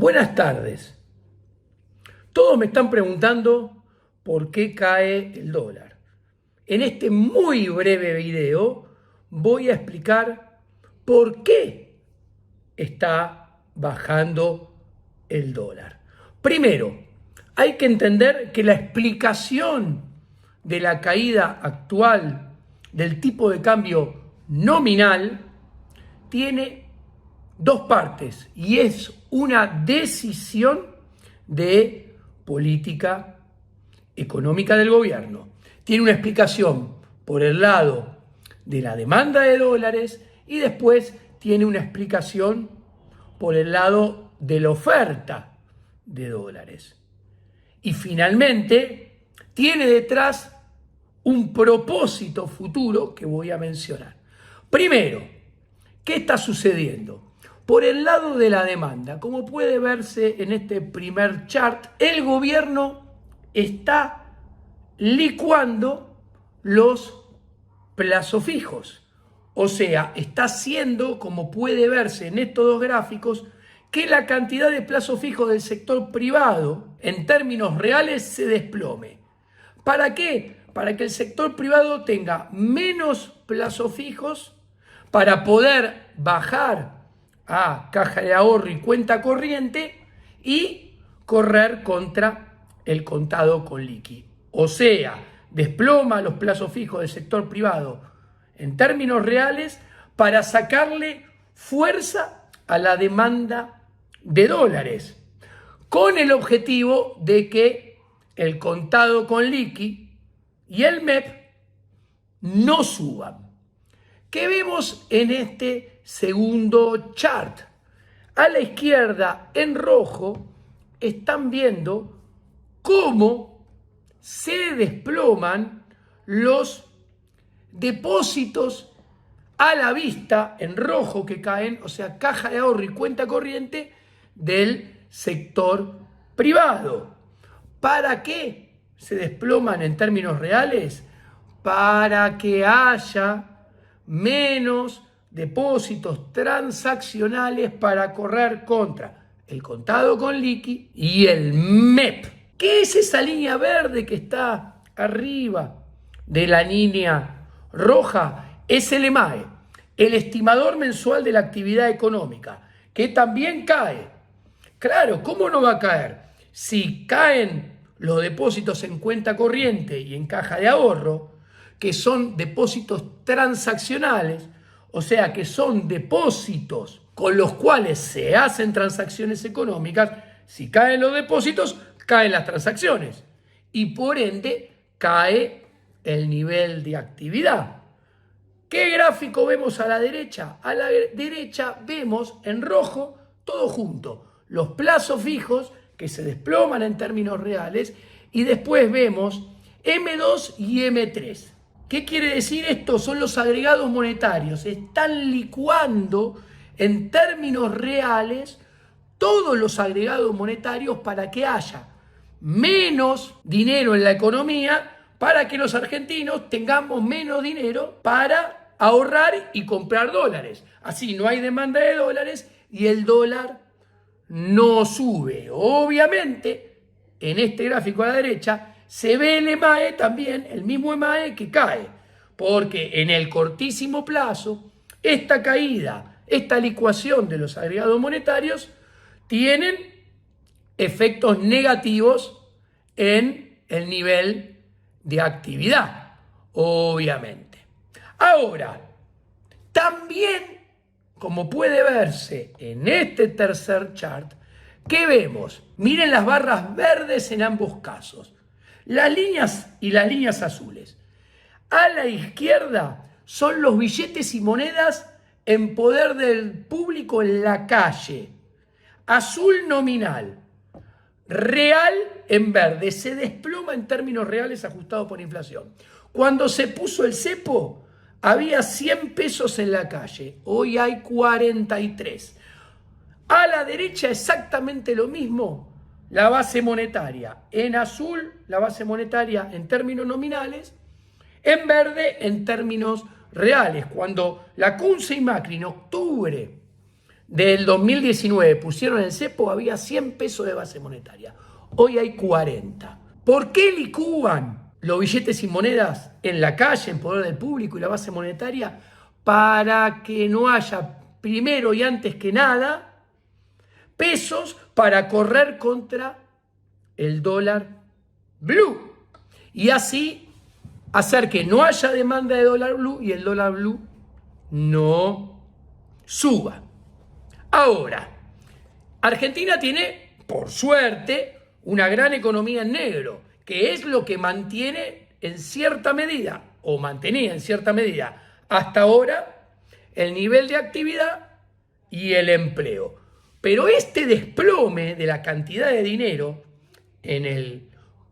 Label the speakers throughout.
Speaker 1: Buenas tardes. Todos me están preguntando por qué cae el dólar. En este muy breve video voy a explicar por qué está bajando el dólar. Primero, hay que entender que la explicación de la caída actual del tipo de cambio nominal tiene dos partes y es una decisión de política económica del gobierno. Tiene una explicación por el lado de la demanda de dólares y después tiene una explicación por el lado de la oferta de dólares. Y finalmente tiene detrás un propósito futuro que voy a mencionar. Primero, ¿qué está sucediendo? Por el lado de la demanda, como puede verse en este primer chart, el gobierno está licuando los plazos fijos. O sea, está haciendo, como puede verse en estos dos gráficos, que la cantidad de plazos fijos del sector privado, en términos reales, se desplome. ¿Para qué? Para que el sector privado tenga menos plazos fijos para poder bajar a caja de ahorro y cuenta corriente y correr contra el contado con liqui. O sea, desploma los plazos fijos del sector privado en términos reales para sacarle fuerza a la demanda de dólares, con el objetivo de que el contado con liqui y el MEP no suban. ¿Qué vemos en este segundo chart? A la izquierda, en rojo, están viendo cómo se desploman los depósitos a la vista, en rojo que caen, o sea, caja de ahorro y cuenta corriente del sector privado. ¿Para qué se desploman en términos reales? Para que haya menos depósitos transaccionales para correr contra el contado con liqui y el MEP. ¿Qué es esa línea verde que está arriba de la línea roja? Es el EMAE, el estimador mensual de la actividad económica, que también cae. Claro, ¿cómo no va a caer? Si caen los depósitos en cuenta corriente y en caja de ahorro, que son depósitos transaccionales, o sea que son depósitos con los cuales se hacen transacciones económicas. Si caen los depósitos, caen las transacciones y por ende cae el nivel de actividad. ¿Qué gráfico vemos a la derecha? A la derecha vemos en rojo todo junto, los plazos fijos que se desploman en términos reales y después vemos M2 y M3. ¿Qué quiere decir esto? Son los agregados monetarios. Están licuando en términos reales todos los agregados monetarios para que haya menos dinero en la economía, para que los argentinos tengamos menos dinero para ahorrar y comprar dólares. Así no hay demanda de dólares y el dólar no sube. Obviamente, en este gráfico a la derecha, se ve el EMAE también, el mismo EMAE que cae, porque en el cortísimo plazo, esta caída, esta licuación de los agregados monetarios, tienen efectos negativos en el nivel de actividad, obviamente. Ahora, también, como puede verse en este tercer chart, ¿qué vemos? Miren las barras verdes en ambos casos. Las líneas y las líneas azules. A la izquierda son los billetes y monedas en poder del público en la calle. Azul nominal. Real en verde. Se desploma en términos reales ajustado por inflación. Cuando se puso el cepo, había 100 pesos en la calle. Hoy hay 43. A la derecha exactamente lo mismo. La base monetaria, en azul la base monetaria en términos nominales, en verde en términos reales. Cuando la CUNCE y Macri en octubre del 2019 pusieron el cepo, había 100 pesos de base monetaria. Hoy hay 40. ¿Por qué licúan los billetes y monedas en la calle, en poder del público y la base monetaria? Para que no haya, primero y antes que nada, pesos para correr contra el dólar blue. Y así hacer que no haya demanda de dólar blue y el dólar blue no suba. Ahora, Argentina tiene, por suerte, una gran economía en negro, que es lo que mantiene en cierta medida, o mantenía en cierta medida, hasta ahora, el nivel de actividad y el empleo. Pero este desplome de la cantidad de dinero en el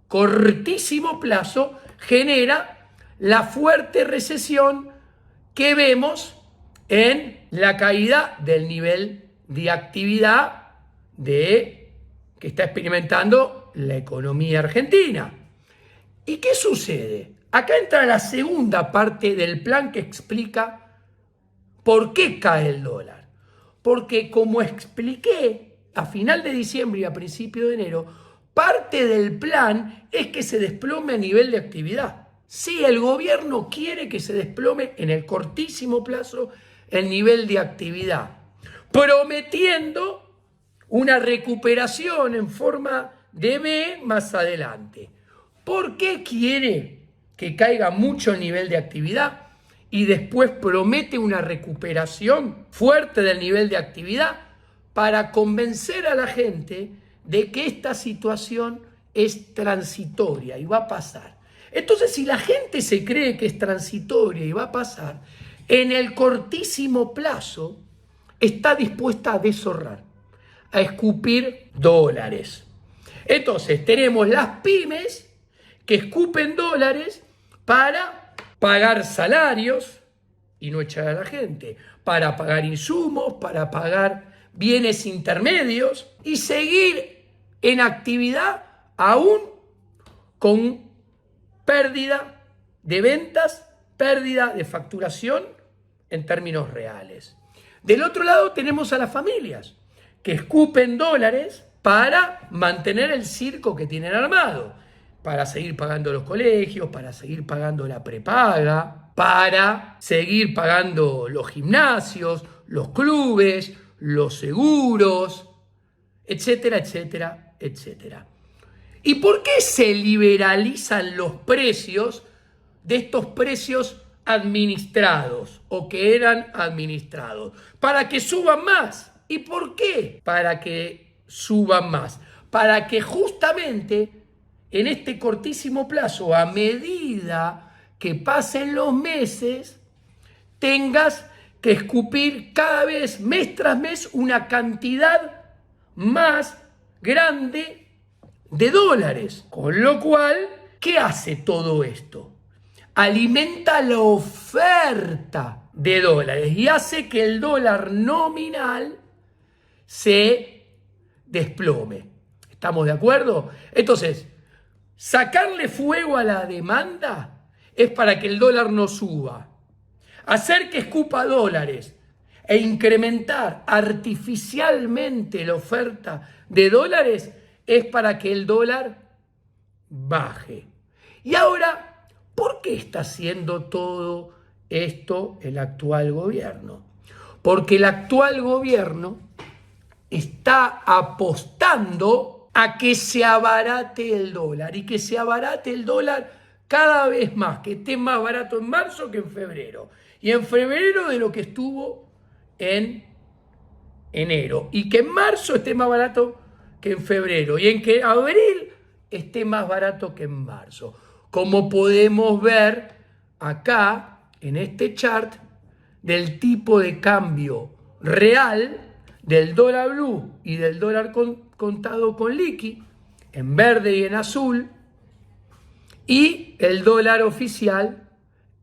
Speaker 1: cortísimo plazo genera la fuerte recesión que vemos en la caída del nivel de actividad que está experimentando la economía argentina. ¿Y qué sucede? Acá entra la segunda parte del plan que explica por qué cae el dólar. Porque como expliqué a final de diciembre y a principio de enero, parte del plan es que se desplome a nivel de actividad. Sí, el gobierno quiere que se desplome en el cortísimo plazo el nivel de actividad, prometiendo una recuperación en forma de V más adelante. ¿Por qué quiere que caiga mucho el nivel de actividad y después promete una recuperación fuerte del nivel de actividad? Para convencer a la gente de que esta situación es transitoria y va a pasar. Entonces, si la gente se cree que es transitoria y va a pasar, en el cortísimo plazo está dispuesta a deshorrar, a escupir dólares. Entonces, tenemos las pymes que escupen dólares para pagar salarios y no echar a la gente, para pagar insumos, para pagar bienes intermedios y seguir en actividad aún con pérdida de ventas, pérdida de facturación en términos reales. Del otro lado tenemos a las familias que escupen dólares para mantener el circo que tienen armado, para seguir pagando los colegios, para seguir pagando la prepaga, para seguir pagando los gimnasios, los clubes, los seguros, etcétera, etcétera, etcétera. ¿Y por qué se liberalizan los precios de estos precios administrados o que eran administrados? Para que suban más. ¿Y por qué? Para que suban más. Para que justamente en este cortísimo plazo, a medida que pasen los meses, tengas que escupir cada vez, mes tras mes, una cantidad más grande de dólares. Con lo cual, ¿qué hace todo esto? Alimenta la oferta de dólares y hace que el dólar nominal se desplome. ¿Estamos de acuerdo? Entonces, sacarle fuego a la demanda es para que el dólar no suba. Hacer que escupa dólares e incrementar artificialmente la oferta de dólares es para que el dólar baje. Y ahora, ¿por qué está haciendo todo esto el actual gobierno? Porque el actual gobierno está apostando a que se abarate el dólar y que se abarate el dólar cada vez más, que esté más barato en marzo que en febrero. Y en febrero de lo que estuvo en enero. Y que en marzo esté más barato que en febrero. Y en que abril esté más barato que en marzo. Como podemos ver acá en este chart del tipo de cambio real del dólar blue y del dólar contado con liqui, en verde y en azul, y el dólar oficial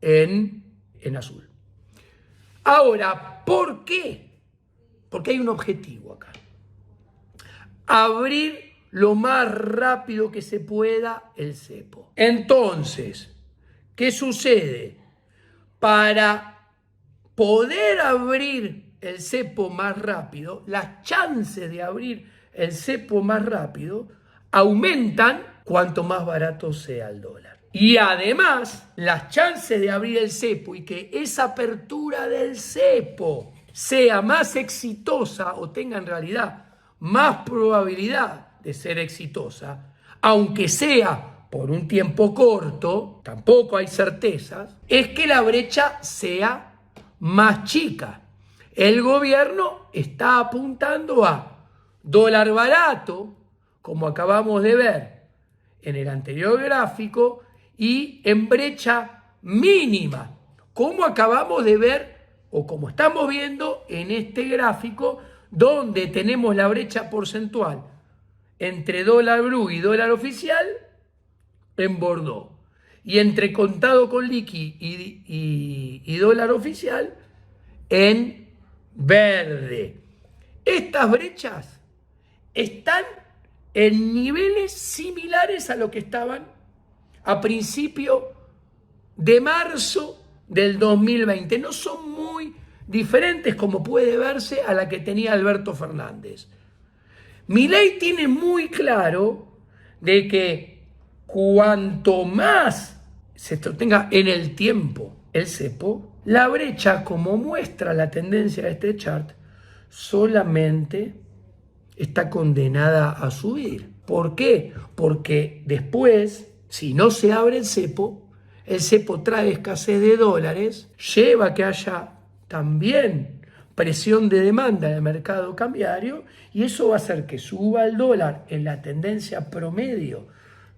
Speaker 1: en azul. Ahora, ¿por qué? Porque hay un objetivo acá. Abrir lo más rápido que se pueda el cepo. Entonces, ¿qué sucede? Para poder abrir el cepo más rápido, las chances de abrir el cepo más rápido aumentan cuanto más barato sea el dólar. Y además, las chances de abrir el cepo y que esa apertura del cepo sea más exitosa o tenga en realidad más probabilidad de ser exitosa, aunque sea por un tiempo corto, tampoco hay certezas, es que la brecha sea más chica. El gobierno está apuntando a dólar barato, como acabamos de ver en el anterior gráfico, y en brecha mínima, como acabamos de ver o como estamos viendo en este gráfico, donde tenemos la brecha porcentual entre dólar blue y dólar oficial en Bordeaux, y entre contado con liqui y dólar oficial en verde. Estas brechas están en niveles similares a lo que estaban a principio de marzo del 2020. No son muy diferentes, como puede verse, a la que tenía Alberto Fernández. Milei tiene muy claro de que cuanto más se sostenga en el tiempo el cepo, la brecha, como muestra la tendencia de este chart, solamente está condenada a subir. ¿Por qué? Porque después, si no se abre el cepo trae escasez de dólares, lleva a que haya también presión de demanda en el mercado cambiario, y eso va a hacer que suba el dólar en la tendencia promedio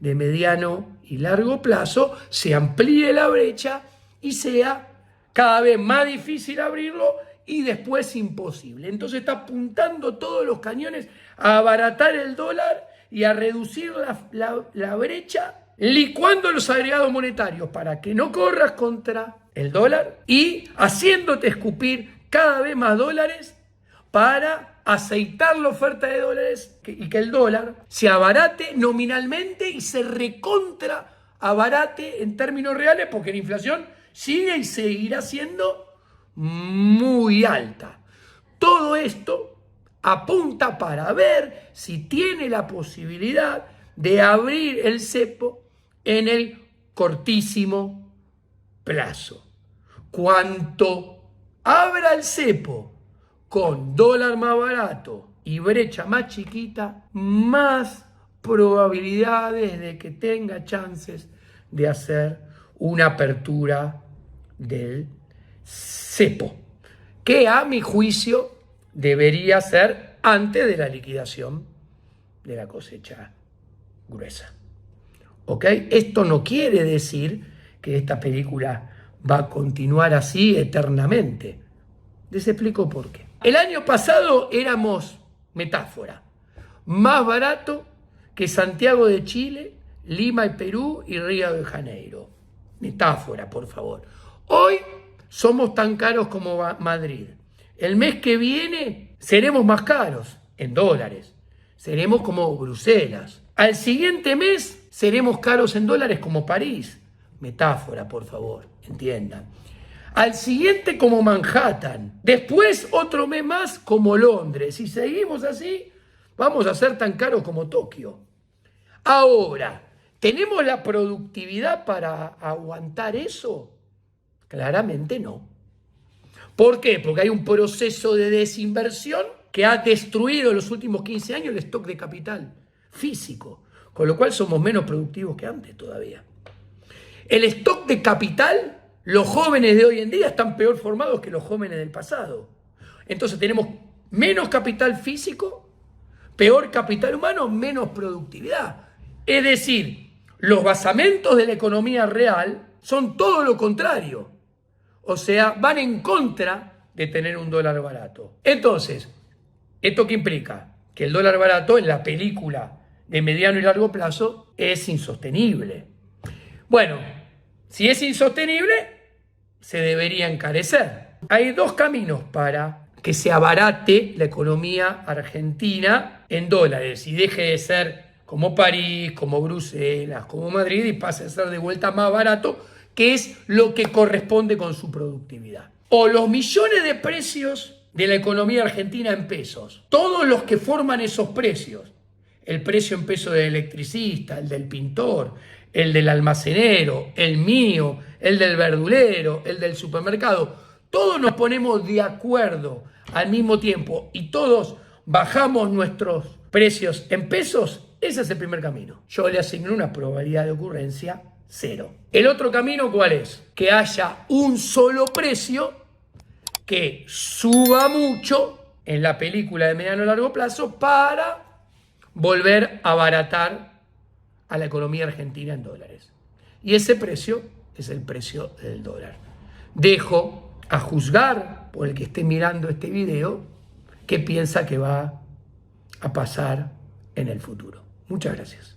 Speaker 1: de mediano y largo plazo, se amplíe la brecha y sea cada vez más difícil abrirlo y después imposible. Entonces está apuntando todos los cañones a abaratar el dólar y a reducir la brecha, licuando los agregados monetarios para que no corras contra el dólar y haciéndote escupir cada vez más dólares para aceitar la oferta de dólares y que el dólar se abarate nominalmente y se recontra abarate en términos reales, porque la inflación sigue y seguirá siendo muy alta. Todo esto apunta para ver si tiene la posibilidad de abrir el cepo en el cortísimo plazo. Cuanto abra el cepo con dólar más barato y brecha más chiquita, más probabilidades de que tenga chances de hacer una apertura del cepo, que a mi juicio debería ser antes de la liquidación de la cosecha gruesa. ¿Ok? Esto no quiere decir que esta película va a continuar así eternamente. Les explico por qué. El año pasado éramos, metáfora, más barato que Santiago de Chile, Lima y Perú y Río de Janeiro. Metáfora, por favor. Hoy somos tan caros como Madrid. El mes que viene seremos más caros en dólares. Seremos como Bruselas. Al siguiente mes seremos caros en dólares como París. Metáfora, por favor, entiendan. Al siguiente como Manhattan. Después otro mes más como Londres. Si seguimos así, vamos a ser tan caros como Tokio. Ahora, ¿tenemos la productividad para aguantar eso? Claramente no. ¿Por qué? Porque hay un proceso de desinversión que ha destruido en los últimos 15 años el stock de capital físico, con lo cual somos menos productivos que antes todavía. El stock de capital, los jóvenes de hoy en día están peor formados que los jóvenes del pasado. Entonces tenemos menos capital físico, peor capital humano, menos productividad. Es decir, los basamentos de la economía real son todo lo contrario. O sea, van en contra de tener un dólar barato. Entonces, ¿esto qué implica? Que el dólar barato en la película de mediano y largo plazo es insostenible. Bueno, si es insostenible, se debería encarecer. Hay dos caminos para que se abarate la economía argentina en dólares y deje de ser como París, como Bruselas, como Madrid y pase a ser de vuelta más barato, que es lo que corresponde con su productividad. O los millones de precios de la economía argentina en pesos. Todos los que forman esos precios, el precio en peso del electricista, el del pintor, el del almacenero, el mío, el del verdulero, el del supermercado, todos nos ponemos de acuerdo al mismo tiempo y todos bajamos nuestros precios en pesos, ese es el primer camino. Yo le asigno una probabilidad de ocurrencia 0. El otro camino, ¿cuál es? Que haya un solo precio que suba mucho en la película de mediano a largo plazo para volver a abaratar a la economía argentina en dólares. Y ese precio es el precio del dólar. Dejo a juzgar por el que esté mirando este video qué piensa que va a pasar en el futuro. Muchas gracias.